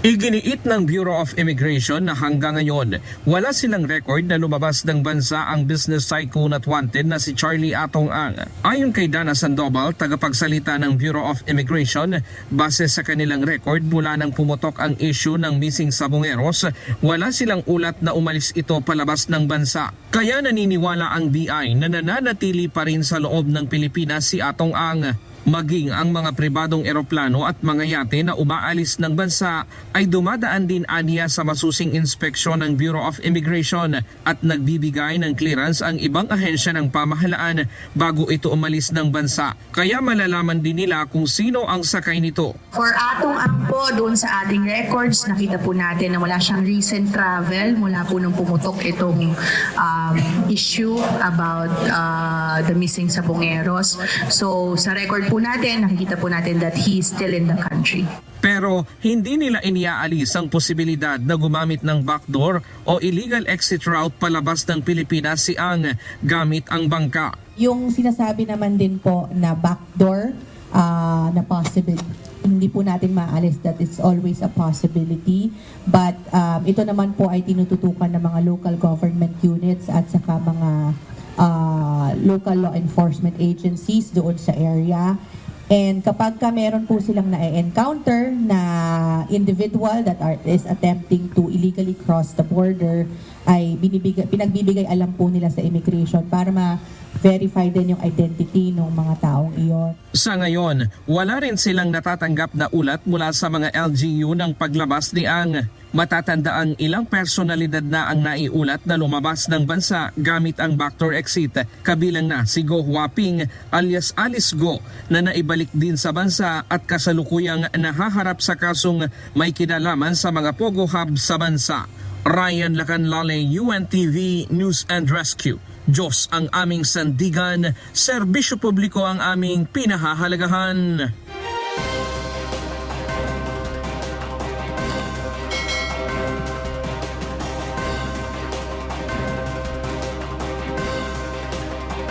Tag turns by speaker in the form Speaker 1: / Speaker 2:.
Speaker 1: Iginiit ng Bureau of Immigration na hanggang ngayon, wala silang record na lumabas ng bansa ang business tycoon at wanted na si Charlie Atong Ang. Ayon kay Dana Sandoval, tagapagsalita ng Bureau of Immigration, base sa kanilang record mula nang pumutok ang issue ng missing sabongeros, wala silang ulat na umalis ito palabas ng bansa. Kaya naniniwala ang BI na nananatili pa rin sa loob ng Pilipinas si Atong Ang. Maging ang mga pribadong eroplano at mga yate na umaalis ng bansa ay dumadaan din aniya sa masusing inspeksyon ng Bureau of Immigration at nagbibigay ng clearance ang ibang ahensya ng pamahalaan bago ito umalis ng bansa. Kaya malalaman din nila kung sino ang sakay nito.
Speaker 2: For Atong Ang po, doon sa ating records, nakita po natin na wala siyang recent travel mula po nung pumutok itong issue about the missing sabongeros. So sa record po natin, nakikita po natin that he is still in the country.
Speaker 1: Pero hindi nila iniaalis ang posibilidad na gumamit ng backdoor o illegal exit route palabas ng Pilipinas si Ang gamit ang bangka.
Speaker 3: Yung sinasabi naman din po na backdoor na possible, hindi po natin maalis that it's always a possibility. But ito naman po ay tinututukan ng mga local government units at saka mga local law enforcement agencies doon sa area. And kapag meron po silang na-encounter na individual that is attempting to illegally cross the border, ay pinagbibigay alam po nila sa immigration para ma-verify din yung identity ng mga taong iyon.
Speaker 1: Sa ngayon, wala rin silang natatanggap na ulat mula sa mga LGU ng paglabas ni Ang. Matatanda ang ilang personalidad na ang naiulat na lumabas ng bansa gamit ang backdoor exit, kabilang na si Go Huaping alias Alice Go na naibalik din sa bansa at kasalukuyang nahaharap sa kasong may kinalaman sa mga Pogo Hub sa bansa. Ryan Lacanlale, UNTV News and Rescue. Diyos ang aming sandigan, serbisyo publiko ang aming pinahahalagahan.